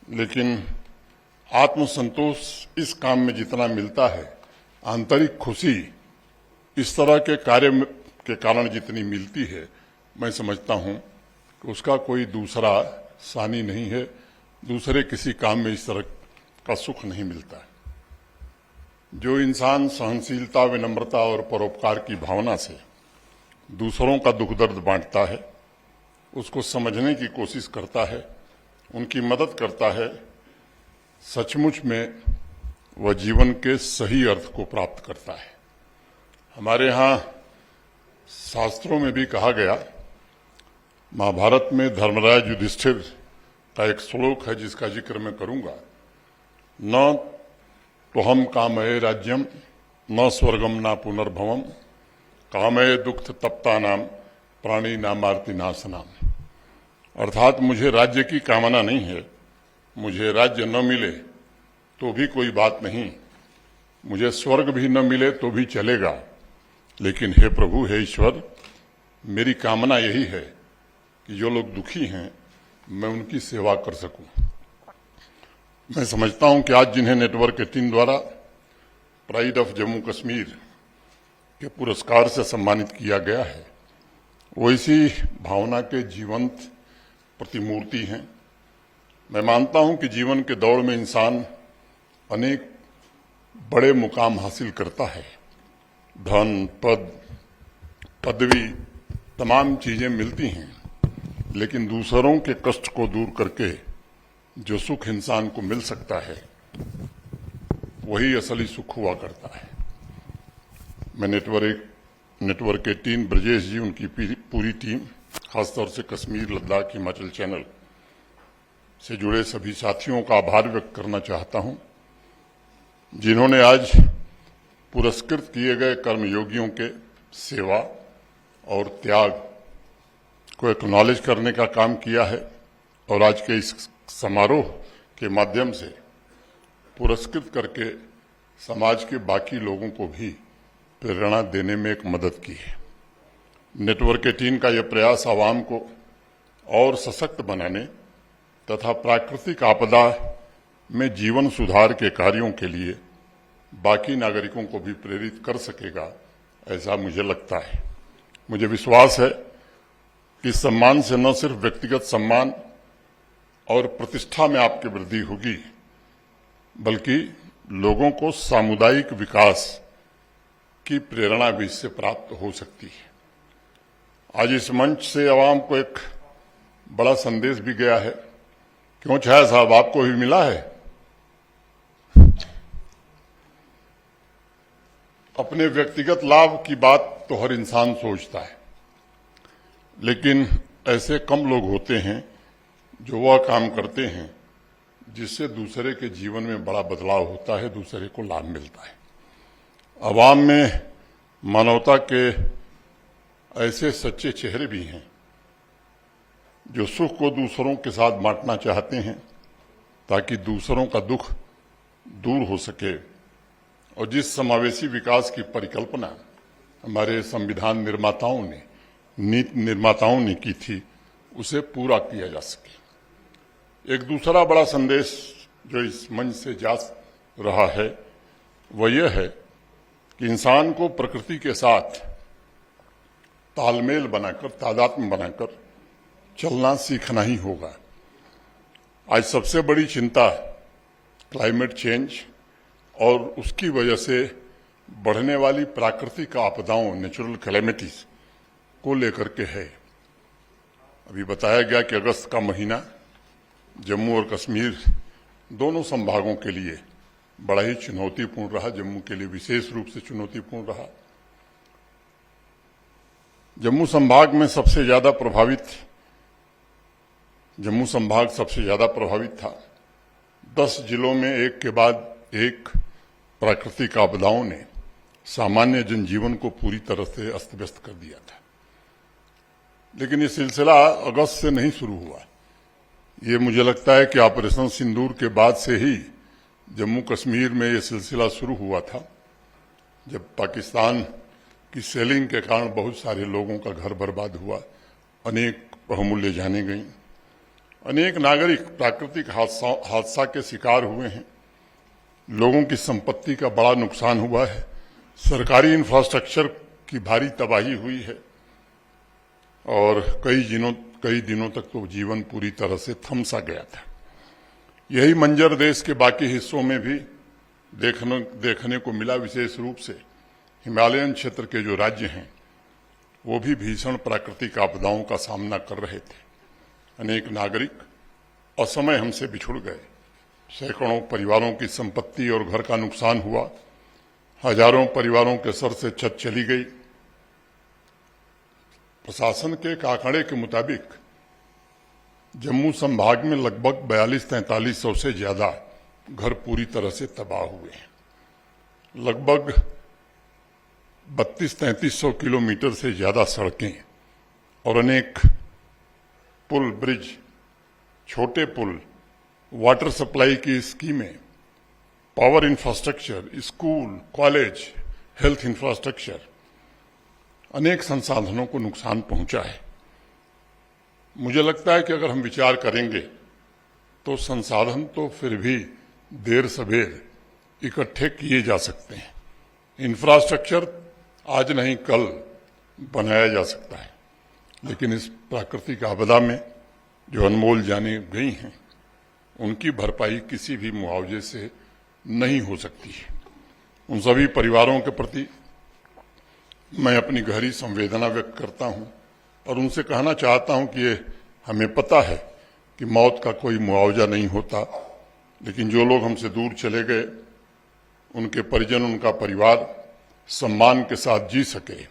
S3: लेकिन आत्मसंतोष इस काम में जितना मिलता है, आंतरिक खुशी इस तरह के कार्य के कारण जितनी मिलती है, मैं समझता हूं कि उसका कोई दूसरा सानी नहीं है। दूसरे किसी काम में इस तरह का सुख नहीं मिलता है। जो इंसान सहनशीलता, विनम्रता और परोपकार की भावना से दूसरों का दुख दर्द बांटता है, उसको समझने की कोशिश करता है, उनकी मदद करता है, सचमुच में वह जीवन के सही अर्थ को प्राप्त करता है। हमारे यहाँ शास्त्रों में भी कहा गया, महाभारत में धर्मराज युधिष्ठिर का एक श्लोक है जिसका जिक्र मैं करूंगा। न तो हम कामये राज्यम न स्वर्गम न पुनर्भवम कामये दुख तप्ता नाम प्राणी नामार्ति नाशनाम। अर्थात मुझे राज्य की कामना नहीं है, मुझे राज्य न मिले तो भी कोई बात नहीं, मुझे स्वर्ग भी न मिले तो भी चलेगा, लेकिन हे प्रभु, हे ईश्वर, मेरी कामना यही है कि जो लोग दुखी हैं मैं उनकी सेवा कर सकूं। मैं समझता हूं कि आज जिन्हें नेटवर्क 18 द्वारा प्राइड ऑफ जम्मू कश्मीर के पुरस्कार से सम्मानित किया गया है, वो इसी भावना के जीवंत प्रतिमूर्ति हैं। मैं मानता हूं कि जीवन के दौड़ में इंसान अनेक बड़े मुकाम हासिल करता है, धन, पद, पदवी, तमाम चीजें मिलती हैं, लेकिन दूसरों के कष्ट को दूर करके जो सुख इंसान को मिल सकता है, वही असली सुख हुआ करता है। मैं नेटवर्क 18 ब्रजेश जी, उनकी पूरी टीम, खासतौर से कश्मीर, लद्दाख, हिमाचल चैनल से जुड़े सभी साथियों का आभार व्यक्त करना चाहता हूं, जिन्होंने आज पुरस्कृत किए गए कर्मयोगियों के सेवा और त्याग को एक्नॉलेज करने का काम किया है और आज के इस समारोह के माध्यम से पुरस्कृत करके समाज के बाकी लोगों को भी प्रेरणा देने में एक मदद की है। नेटवर्क 18 का यह प्रयास आवाम को और सशक्त बनाने तथा प्राकृतिक आपदा में जीवन सुधार के कार्यों के लिए बाकी नागरिकों को भी प्रेरित कर सकेगा, ऐसा मुझे लगता है। मुझे विश्वास है कि इस सम्मान से न सिर्फ व्यक्तिगत सम्मान और प्रतिष्ठा में आपकी वृद्धि होगी, बल्कि लोगों को सामुदायिक विकास की प्रेरणा भी इससे प्राप्त हो सकती है। आज इस मंच से आवाम को एक बड़ा संदेश भी गया है। क्यों छाया साहब, आपको भी मिला है? अपने व्यक्तिगत लाभ की बात तो हर इंसान सोचता है, लेकिन ऐसे कम लोग होते हैं जो वह काम करते हैं जिससे दूसरे के जीवन में बड़ा बदलाव होता है, दूसरे को लाभ मिलता है। अवाम में मानवता के ऐसे सच्चे चेहरे भी हैं जो सुख को दूसरों के साथ बांटना चाहते हैं ताकि दूसरों का दुख दूर हो सके। और जिस समावेशी विकास की परिकल्पना हमारे संविधान निर्माताओं ने, नीति निर्माताओं ने की थी, उसे पूरा किया जा सके। एक दूसरा बड़ा संदेश जो इस मंच से जा रहा है वह यह है कि इंसान को प्रकृति के साथ तालमेल बनाकर, तादात्म्य बनाकर चलना सीखना ही होगा। आज सबसे बड़ी चिंता क्लाइमेट चेंज और उसकी वजह से बढ़ने वाली प्राकृतिक आपदाओं, नेचुरल कैलेमिटीज को लेकर के है। अभी बताया गया कि अगस्त का महीना जम्मू और कश्मीर दोनों संभागों के लिए बड़ा ही चुनौतीपूर्ण रहा, जम्मू के लिए विशेष रूप से चुनौतीपूर्ण रहा। जम्मू संभाग में सबसे ज्यादा प्रभावित जम्मू संभाग सबसे ज्यादा प्रभावित था। 10 जिलों में एक के बाद एक प्राकृतिक आपदाओं ने सामान्य जनजीवन को पूरी तरह से अस्त व्यस्त कर दिया था। लेकिन ये सिलसिला अगस्त से नहीं शुरू हुआ। ये मुझे लगता है कि ऑपरेशन सिंदूर के बाद से ही जम्मू कश्मीर में ये सिलसिला शुरू हुआ था, जब पाकिस्तान की सेलिंग के कारण बहुत सारे लोगों का घर बर्बाद हुआ, अनेक बहुमूल्य जानें गईं, अनेक नागरिक प्राकृतिक हादसा के शिकार हुए हैं, लोगों की संपत्ति का बड़ा नुकसान हुआ है, सरकारी इंफ्रास्ट्रक्चर की भारी तबाही हुई है और कई दिनों तक तो जीवन पूरी तरह से थम सा गया था। यही मंजर देश के बाकी हिस्सों में भी देखने को मिला। विशेष रूप से हिमालयन क्षेत्र के जो राज्य हैं वो भी भीषण प्राकृतिक आपदाओं का सामना कर रहे थे। अनेक नागरिक असमय हमसे बिछुड़ गए, सैकड़ों परिवारों की संपत्ति और घर का नुकसान हुआ, हजारों परिवारों के सर से छत चली गई। प्रशासन के एक आंकड़े के मुताबिक जम्मू संभाग में लगभग 42-4300 से ज्यादा घर पूरी तरह से तबाह हुए हैं। लगभग 32-3300 किलोमीटर से ज्यादा सड़कें और अनेक पुल, ब्रिज, छोटे पुल, वाटर सप्लाई की स्कीमें, power infrastructure, school, college, health infrastructure, अनेक संसाधनों को नुकसान पहुंचा है। मुझे लगता है कि अगर हम विचार करेंगे तो संसाधन तो फिर भी देर सवेर इकट्ठे किए जा सकते हैं। इंफ्रास्ट्रक्चर आज नहीं कल बनाया जा सकता है, लेकिन इस प्राकृतिक आपदा में जो अनमोल जानें गई हैं उनकी भरपाई किसी भी मुआवजे से नहीं हो सकती है। उन सभी परिवारों के प्रति मैं अपनी गहरी संवेदना व्यक्त करता हूं और उनसे कहना चाहता हूं कि ये हमें पता है कि मौत का कोई मुआवजा नहीं होता, लेकिन जो लोग हमसे दूर चले गए उनके परिजन, उनका परिवार सम्मान के साथ जी सके,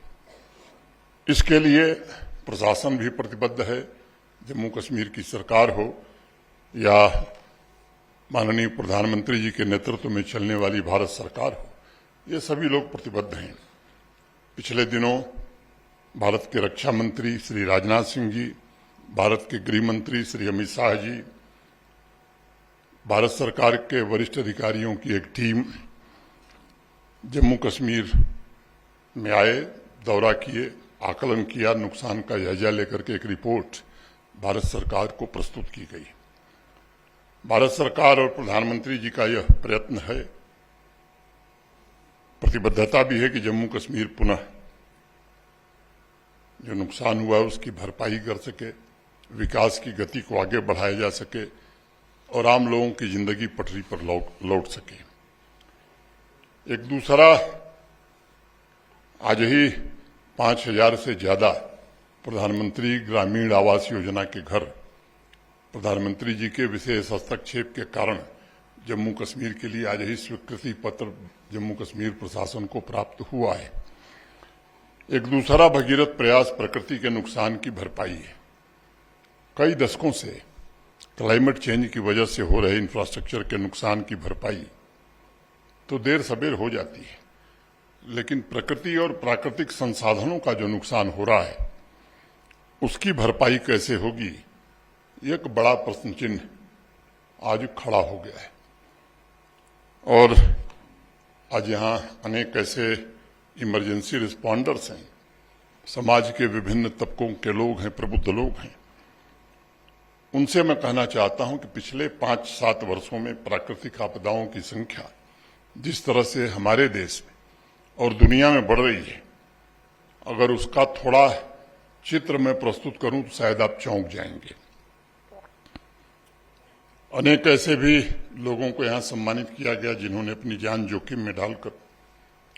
S3: इसके लिए प्रशासन भी प्रतिबद्ध है। जम्मू कश्मीर की सरकार हो या माननीय प्रधानमंत्री जी के नेतृत्व में चलने वाली भारत सरकार हो, ये सभी लोग प्रतिबद्ध हैं। पिछले दिनों भारत के रक्षा मंत्री श्री राजनाथ सिंह जी, भारत के गृह मंत्री श्री अमित शाह जी, भारत सरकार के वरिष्ठ अधिकारियों की एक टीम जम्मू कश्मीर में आए, दौरा किए, आकलन किया, नुकसान का जायजा लेकर के एक रिपोर्ट भारत सरकार को प्रस्तुत की गई। भारत सरकार और प्रधानमंत्री जी का यह प्रयत्न है, प्रतिबद्धता भी है कि जम्मू कश्मीर पुनः जो नुकसान हुआ है उसकी भरपाई कर सके, विकास की गति को आगे बढ़ाया जा सके और आम लोगों की जिंदगी पटरी पर लौट सके। एक दूसरा, आज ही 5000 से ज्यादा प्रधानमंत्री ग्रामीण आवास योजना के घर प्रधानमंत्री जी के विशेष हस्तक्षेप के कारण जम्मू कश्मीर के लिए आज ही स्वीकृति पत्र जम्मू कश्मीर प्रशासन को प्राप्त हुआ है। एक दूसरा भगीरथ प्रयास प्रकृति के नुकसान की भरपाई है। कई दशकों से क्लाइमेट चेंज की वजह से हो रहे इंफ्रास्ट्रक्चर के नुकसान की भरपाई तो देर सबेर हो जाती है, लेकिन प्रकृति और प्राकृतिक संसाधनों का जो नुकसान हो रहा है उसकी भरपाई कैसे होगी, एक बड़ा प्रश्न चिन्ह आज खड़ा हो गया है। और आज यहाँ अनेक ऐसे इमरजेंसी रिस्पॉन्डर्स हैं, समाज के विभिन्न तबकों के लोग हैं, प्रबुद्ध लोग हैं। उनसे मैं कहना चाहता हूं कि पिछले 5-7 वर्षों में प्राकृतिक आपदाओं की संख्या जिस तरह से हमारे देश में और दुनिया में बढ़ रही है, अगर उसका थोड़ा चित्र मैं प्रस्तुत करूं तो शायद आप चौंक जाएंगे। अनेक ऐसे भी लोगों को यहां सम्मानित किया गया जिन्होंने अपनी जान जोखिम में डालकर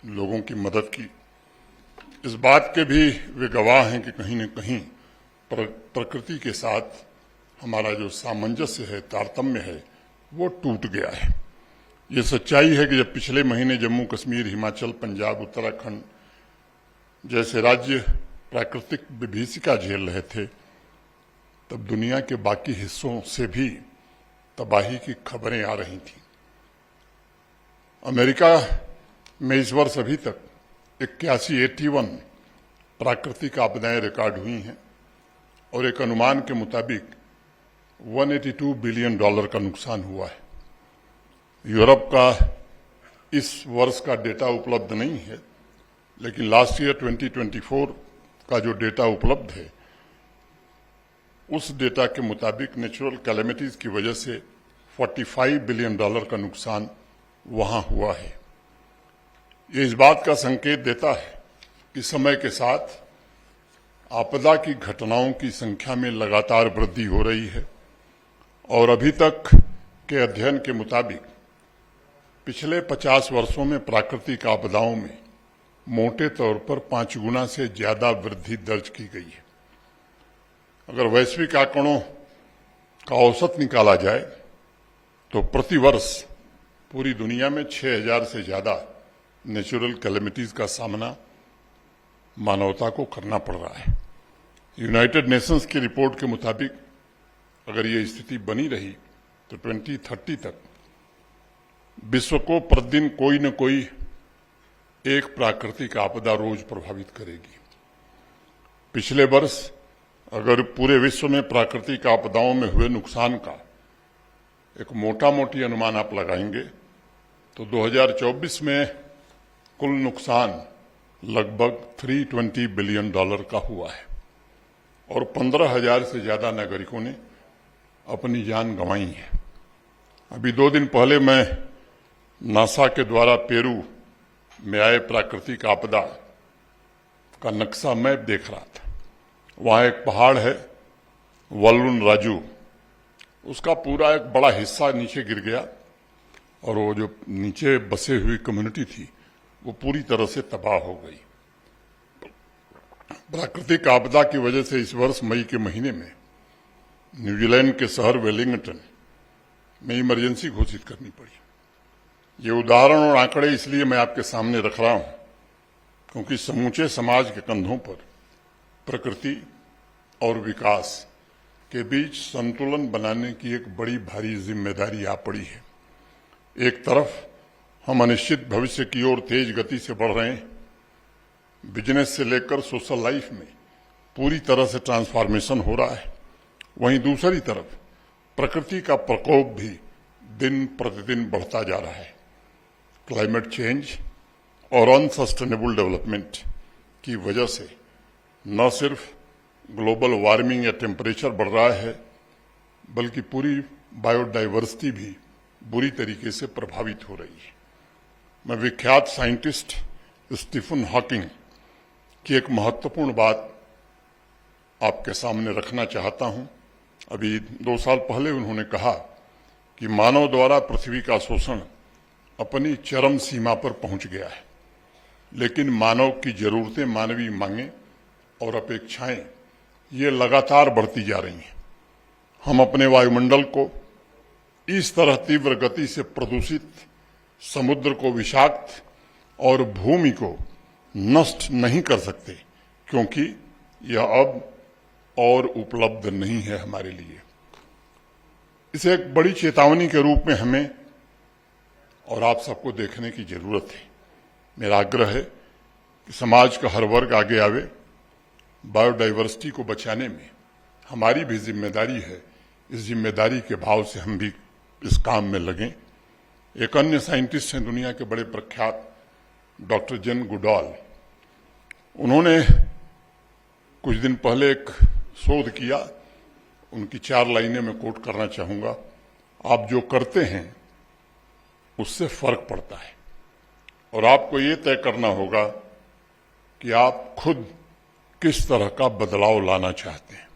S3: लोगों की मदद की। इस बात के भी वे गवाह हैं कि कहीं न कहीं प्रकृति के साथ हमारा जो सामंजस्य है, तारतम्य है, वो टूट गया है। ये सच्चाई है कि जब पिछले महीने जम्मू कश्मीर, हिमाचल, पंजाब, उत्तराखंड जैसे राज्य प्राकृतिक विभीषिका झेल रहे थे, तब दुनिया के बाकी हिस्सों से भी तबाही की खबरें आ रही थीं। अमेरिका में इस वर्ष अभी तक 81 प्राकृतिक आपदाएं रिकॉर्ड हुई हैं और एक अनुमान के मुताबिक $182 बिलियन का नुकसान हुआ है। यूरोप का इस वर्ष का डेटा उपलब्ध नहीं है, लेकिन लास्ट ईयर 2024 का जो डेटा उपलब्ध है उस डेटा के मुताबिक नेचुरल कैलेमिटीज की वजह से $45 बिलियन का नुकसान वहां हुआ है। ये इस बात का संकेत देता है कि समय के साथ आपदा की घटनाओं की संख्या में लगातार वृद्धि हो रही है और अभी तक के अध्ययन के मुताबिक पिछले 50 वर्षों में प्राकृतिक आपदाओं में मोटे तौर पर 5 गुना से ज्यादा वृद्धि दर्ज की गई है। अगर वैश्विक आंकड़ों का औसत निकाला जाए तो प्रतिवर्ष पूरी दुनिया में 6000 से ज्यादा नेचुरल कैलेमिटीज का सामना मानवता को करना पड़ रहा है। यूनाइटेड नेशंस की रिपोर्ट के मुताबिक अगर ये स्थिति बनी रही तो 2030 तक विश्व को प्रतिदिन कोई न कोई एक प्राकृतिक आपदा रोज प्रभावित करेगी। पिछले वर्ष अगर पूरे विश्व में प्राकृतिक आपदाओं में हुए नुकसान का एक मोटी अनुमान आप लगाएंगे तो 2024 में कुल नुकसान लगभग $320 बिलियन का हुआ है और 15,000 से ज्यादा नागरिकों ने अपनी जान गंवाई है। अभी 2 दिन पहले मैं नासा के द्वारा पेरू में आए प्राकृतिक आपदा का नक्शा मैप देख रहा था। वहां एक पहाड़ है वल्लुन राजू, उसका पूरा एक बड़ा हिस्सा नीचे गिर गया और वो जो नीचे बसे हुई कम्युनिटी थी वो पूरी तरह से तबाह हो गई। प्राकृतिक आपदा की वजह से इस वर्ष मई के महीने में न्यूजीलैंड के शहर वेलिंगटन में इमरजेंसी घोषित करनी पड़ी। ये उदाहरण और आंकड़े इसलिए मैं आपके सामने रख रहा हूं क्योंकि समूचे समाज के कंधों पर प्रकृति और विकास के बीच संतुलन बनाने की एक बड़ी भारी जिम्मेदारी आ पड़ी है। एक तरफ हम अनिश्चित भविष्य की ओर तेज गति से बढ़ रहे हैं, बिजनेस से लेकर सोशल लाइफ में पूरी तरह से ट्रांसफॉर्मेशन हो रहा है। वहीं दूसरी तरफ प्रकृति का प्रकोप भी दिन प्रतिदिन बढ़ता जा रहा है। क्लाइमेट चेंज और अनसस्टेनेबल डेवलपमेंट की वजह से न सिर्फ ग्लोबल वार्मिंग या टेम्परेचर बढ़ रहा है बल्कि पूरी बायोडाइवर्सिटी भी बुरी तरीके से प्रभावित हो रही है। मैं विख्यात साइंटिस्ट स्टीफन हॉकिंग की एक महत्वपूर्ण बात आपके सामने रखना चाहता हूं। अभी 2 साल पहले उन्होंने कहा कि मानव द्वारा पृथ्वी का शोषण अपनी चरम सीमा पर पहुंच गया है, लेकिन मानव की जरूरतें, मानवीय मांगें और अपेक्षाएं ये लगातार बढ़ती जा रही हैं। हम अपने वायुमंडल को इस तरह तीव्र गति से प्रदूषित, समुद्र को विषाक्त और भूमि को नष्ट नहीं कर सकते क्योंकि यह अब और उपलब्ध नहीं है हमारे लिए। इसे एक बड़ी चेतावनी के रूप में हमें और आप सबको देखने की जरूरत है। मेरा आग्रह है कि समाज का हर वर्ग आगे आवे। बायोडाइवर्सिटी को बचाने में हमारी भी जिम्मेदारी है। इस जिम्मेदारी के भाव से हम भी इस काम में लगें। एक अन्य साइंटिस्ट हैं दुनिया के बड़े प्रख्यात डॉक्टर जेन गुडॉल। उन्होंने कुछ दिन पहले एक शोध किया, उनकी 4 लाइनें मैं कोट करना चाहूंगा। आप जो करते हैं उससे फर्क पड़ता है और आपको ये तय करना होगा कि आप खुद किस तरह का बदलाव लाना चाहते हैं।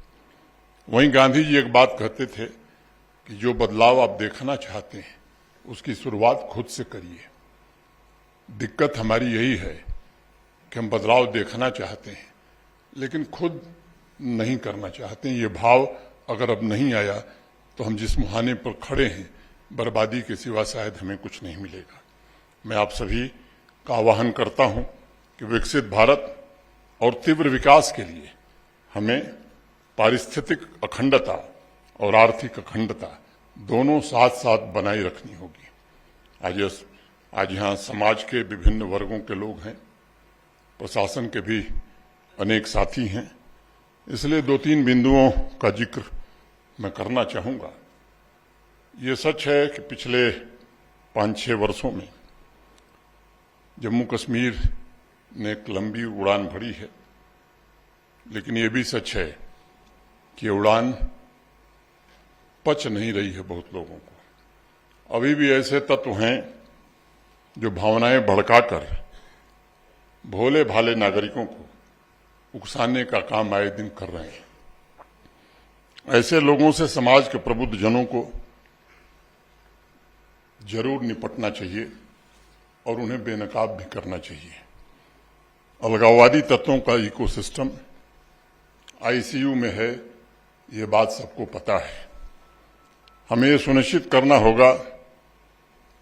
S3: वहीं गांधी जी एक बात कहते थे कि जो बदलाव आप देखना चाहते हैं उसकी शुरुआत खुद से करिए। दिक्कत हमारी यही है कि हम बदलाव देखना चाहते हैं लेकिन खुद नहीं करना चाहते हैं। ये भाव अगर अब नहीं आया तो हम जिस मुहाने पर खड़े हैं बर्बादी के सिवा शायद हमें कुछ नहीं मिलेगा। मैं आप सभी का आह्वान करता हूं कि विकसित भारत और तीव्र विकास के लिए हमें पारिस्थितिक अखंडता और आर्थिक अखंडता दोनों साथ साथ बनाए रखनी होगी। आज यहाँ समाज के विभिन्न वर्गों के लोग हैं, प्रशासन के भी अनेक साथी हैं, इसलिए 2-3 बिंदुओं का जिक्र मैं करना चाहूंगा। ये सच है कि पिछले 5-6 वर्षों में जम्मू कश्मीर ने एक लंबी उड़ान भरी है, लेकिन ये भी सच है कि उड़ान पच नहीं रही है बहुत लोगों को। अभी भी ऐसे तत्व हैं जो भावनाएं भड़काकर भोले भाले नागरिकों को उकसाने का काम आए दिन कर रहे हैं। ऐसे लोगों से समाज के प्रबुद्ध जनों को जरूर निपटना चाहिए और उन्हें बेनकाब भी करना चाहिए। अलगाववादी तत्वों का इकोसिस्टम आईसीयू में है, ये बात सबको पता है। हमें ये सुनिश्चित करना होगा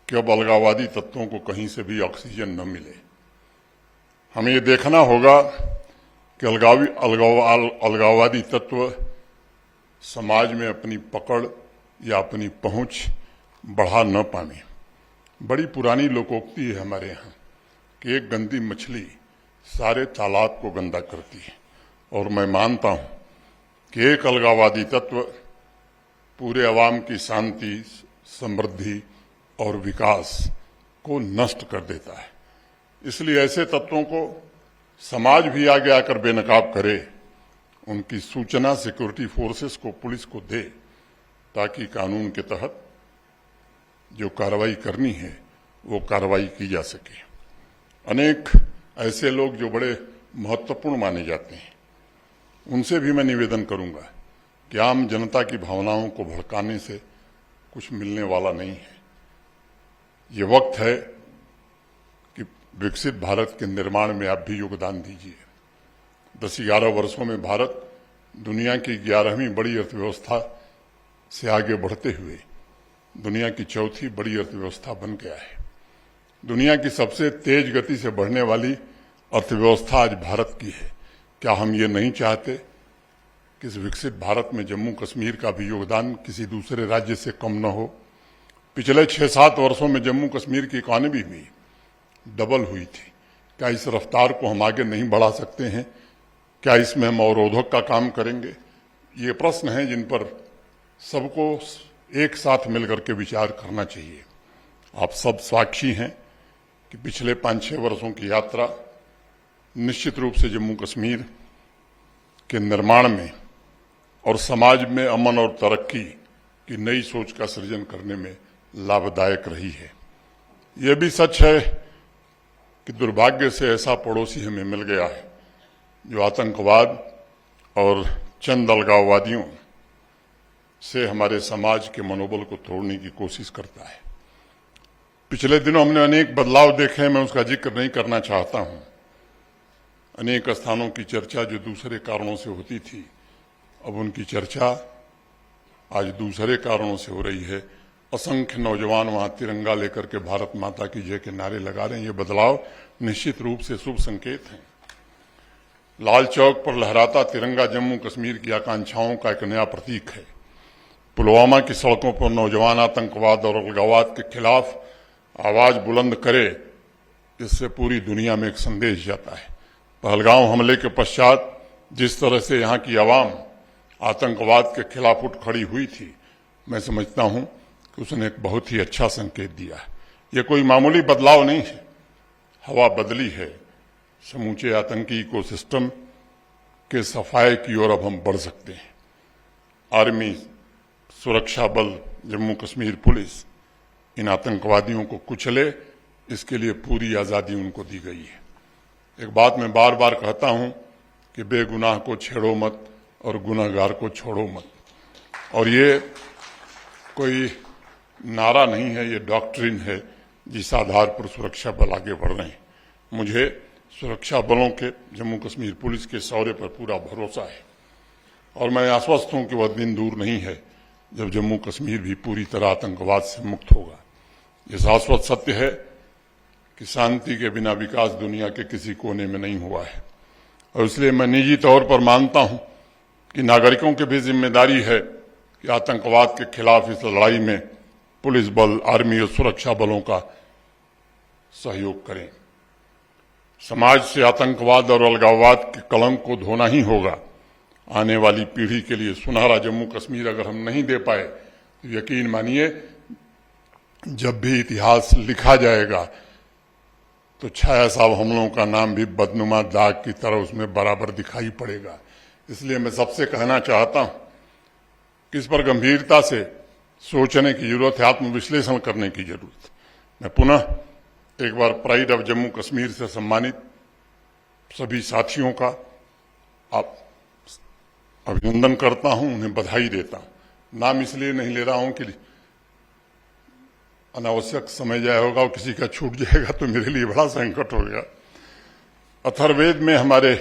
S3: कि अब अलगाववादी तत्वों को कहीं से भी ऑक्सीजन न मिले। हमें ये देखना होगा कि अलगाववादी तत्व समाज में अपनी पकड़ या अपनी पहुंच बढ़ा न पाए। बड़ी पुरानी लोकोक्ति है हमारे यहाँ कि एक गंदी मछली सारे तालाब को गंदा करती है, और मैं मानता हूं कि एक अलगाववादी तत्व पूरे अवाम की शांति, समृद्धि और विकास को नष्ट कर देता है। इसलिए ऐसे तत्वों को समाज भी आगे आकर बेनकाब करे, उनकी सूचना सिक्योरिटी फोर्सेस को, पुलिस को दे, ताकि कानून के तहत जो कार्रवाई करनी है वो कार्रवाई की जा सके। अनेक ऐसे लोग जो बड़े महत्वपूर्ण माने जाते हैं, उनसे भी मैं निवेदन करूंगा कि आम जनता की भावनाओं को भड़काने से कुछ मिलने वाला नहीं है। ये वक्त है कि विकसित भारत के निर्माण में आप भी योगदान दीजिए। 10-11 वर्षों में भारत दुनिया की 11वीं बड़ी अर्थव्यवस्था से आगे बढ़ते हुए दुनिया की 4थी बड़ी अर्थव्यवस्था बन गया है। दुनिया की सबसे तेज गति से बढ़ने वाली अर्थव्यवस्था आज भारत की है। क्या हम ये नहीं चाहते कि इस विकसित भारत में जम्मू कश्मीर का भी योगदान किसी दूसरे राज्य से कम न हो? पिछले 6-7 वर्षों में जम्मू कश्मीर की इकॉनमी भी डबल हुई थी। क्या इस रफ्तार को हम आगे नहीं बढ़ा सकते हैं? क्या इसमें हम अवरोधक का काम करेंगे? ये प्रश्न हैं जिन पर सबको एक साथ मिलकर के विचार करना चाहिए। आप सब साक्षी हैं कि पिछले 5-6 वर्षों की यात्रा निश्चित रूप से जम्मू कश्मीर के निर्माण में और समाज में अमन और तरक्की की नई सोच का सृजन करने में लाभदायक रही है। यह भी सच है कि दुर्भाग्य से ऐसा पड़ोसी हमें मिल गया है जो आतंकवाद और चंद अलगाववादियों से हमारे समाज के मनोबल को तोड़ने की कोशिश करता है। पिछले दिनों हमने अनेक बदलाव देखे, मैं उसका जिक्र नहीं करना चाहता हूं। अनेक स्थानों की चर्चा जो दूसरे कारणों से होती थी, अब उनकी चर्चा आज दूसरे कारणों से हो रही है। असंख्य नौजवान वहां तिरंगा लेकर के भारत माता की जय के नारे लगा रहे हैं। ये बदलाव निश्चित रूप से शुभ संकेत हैं। लाल चौक पर लहराता तिरंगा जम्मू कश्मीर की आकांक्षाओं का एक नया प्रतीक है। पुलवामा की सड़कों पर नौजवान आतंकवाद और अलगाववाद के खिलाफ आवाज बुलंद करे, इससे पूरी दुनिया में एक संदेश जाता है। पहलगांव हमले के पश्चात जिस तरह से यहाँ की आवाम आतंकवाद के खिलाफ उठ खड़ी हुई थी, मैं समझता हूं कि उसने एक बहुत ही अच्छा संकेत दिया है। ये कोई मामूली बदलाव नहीं है, हवा बदली है। समूचे आतंकी इकोसिस्टम के सफाई की ओर अब हम बढ़ सकते हैं। आर्मी, सुरक्षा बल, जम्मू कश्मीर पुलिस इन आतंकवादियों को कुचले, इसके लिए पूरी आजादी उनको दी गई है। एक बात मैं बार बार कहता हूं कि बेगुनाह को छेड़ो मत और गुनहगार को छोड़ो मत। और ये कोई नारा नहीं है, ये डॉक्ट्रिन है जिस आधार पर सुरक्षा बल आगे बढ़ रहे हैं। मुझे सुरक्षा बलों के, जम्मू कश्मीर पुलिस के शौर्य पर पूरा भरोसा है और मैं आश्वस्त हूं कि वह दिन दूर नहीं है जब जम्मू कश्मीर भी पूरी तरह आतंकवाद से मुक्त होगा। यह शाश्वत सत्य है कि शांति के बिना विकास दुनिया के किसी कोने में नहीं हुआ है और इसलिए मैं निजी तौर पर मानता हूं कि नागरिकों की भी जिम्मेदारी है कि आतंकवाद के खिलाफ इस लड़ाई में पुलिस बल, आर्मी और सुरक्षा बलों का सहयोग करें। समाज से आतंकवाद और अलगाववाद के कलंक को धोना ही होगा। आने वाली पीढ़ी के लिए सुनहरा जम्मू कश्मीर अगर हम नहीं दे पाए तो यकीन मानिए जब भी इतिहास लिखा जाएगा तो छाया साहब हम लोगों का नाम भी बदनुमा दाग की तरह उसमें बराबर दिखाई पड़ेगा। इसलिए मैं सबसे कहना चाहता हूं कि इस पर गंभीरता से सोचने की जरूरत है, आत्मविश्लेषण करने की जरूरत है। मैं पुनः एक बार प्राइड ऑफ जम्मू कश्मीर से सम्मानित सभी साथियों का आप अभिनंदन करता हूं, उन्हें बधाई देता हूं। नाम इसलिए नहीं ले रहा हूं कि अनावश्यक समय जाया होगा और किसी का छूट जाएगा तो मेरे लिए बड़ा संकट होगा। अथर्ववेद में हमारे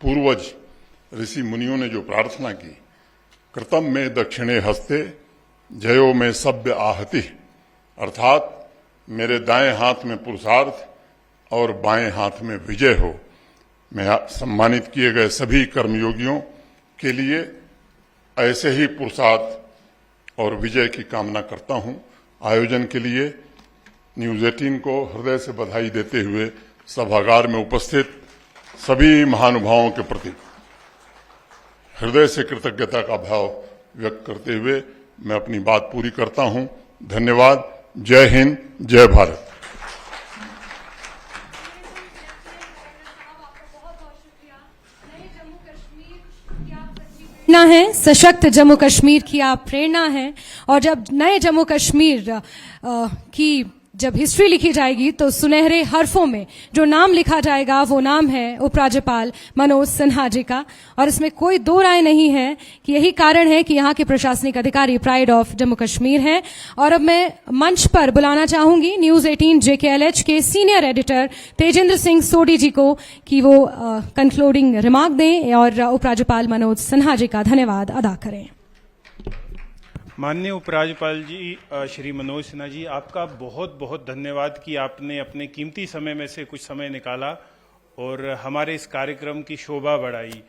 S3: पूर्वज ऋषि मुनियों ने जो प्रार्थना की, कृतम में दक्षिणे हस्ते जयो में सभ्य आहति, अर्थात मेरे दाएं हाथ में पुरुषार्थ और बाएं हाथ में विजय हो। मैं सम्मानित किए गए सभी कर्मयोगियों के लिए ऐसे ही पुरुषार्थ और विजय की कामना करता हूं। आयोजन के लिए न्यूज 18 को हृदय से बधाई देते हुए सभागार में उपस्थित सभी महानुभावों के प्रति हृदय से कृतज्ञता का भाव व्यक्त करते हुए मैं अपनी बात पूरी करता हूं। धन्यवाद। जय हिंद, जय भारत।
S1: प्रेरणा है, सशक्त जम्मू कश्मीर की आप प्रेरणा है। और जब नए जम्मू कश्मीर की जब हिस्ट्री लिखी जाएगी तो सुनहरे हरफों में जो नाम लिखा जाएगा वो नाम है उपराज्यपाल मनोज सिन्हा जी का। और इसमें कोई दो राय नहीं है कि यही कारण है कि यहाँ के प्रशासनिक अधिकारी प्राइड ऑफ जम्मू कश्मीर हैं। और अब मैं मंच पर बुलाना चाहूंगी न्यूज 18 JKLH के सीनियर एडिटर तेजेंद्र सिंह सोडी जी को कि वो कंक्लूडिंग रिमार्क दें और उपराज्यपाल मनोज सिन्हा जी का धन्यवाद अदा करें।
S8: माननीय उपराज्यपाल जी श्री मनोज सिन्हा जी, आपका बहुत बहुत धन्यवाद कि आपने अपने कीमती समय में से कुछ समय निकाला और हमारे इस कार्यक्रम की शोभा बढ़ाई।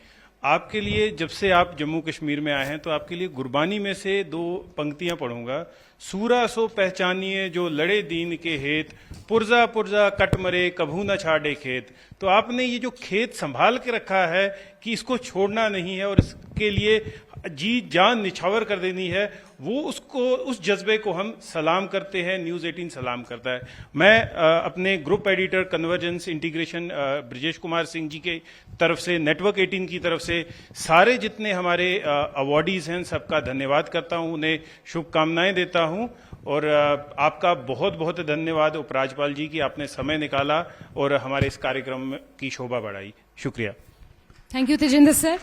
S8: आपके लिए जब से आप जम्मू कश्मीर में आए हैं तो आपके लिए गुरबानी में से 2 पंक्तियां पढ़ूंगा। सूरा सो पहचानिए जो लड़े दीन के हेत, पुरजा पुरजा कट मरे कभू न छाड़े खेत। तो आपने ये जो खेत संभाल के रखा है कि इसको छोड़ना नहीं है और इसके लिए जी जान निछावर कर देनी है, वो उस जज्बे को हम सलाम करते हैं, न्यूज 18 सलाम करता है। मैं अपने group editor convergence integration Brajesh Kumar Singh ji के तरफ से, नेटवर्क 18 की तरफ से सारे जितने हमारे अवार्डीज हैं सबका धन्यवाद करता हूं, उन्हें शुभकामनाएं देता हूं। और आपका बहुत बहुत धन्यवाद उपराज्यपाल जी कि आपने समय निकाला और हमारे इस कार्यक्रम की शोभा बढ़ाई। शुक्रिया।
S1: Thank you Tejendra sir.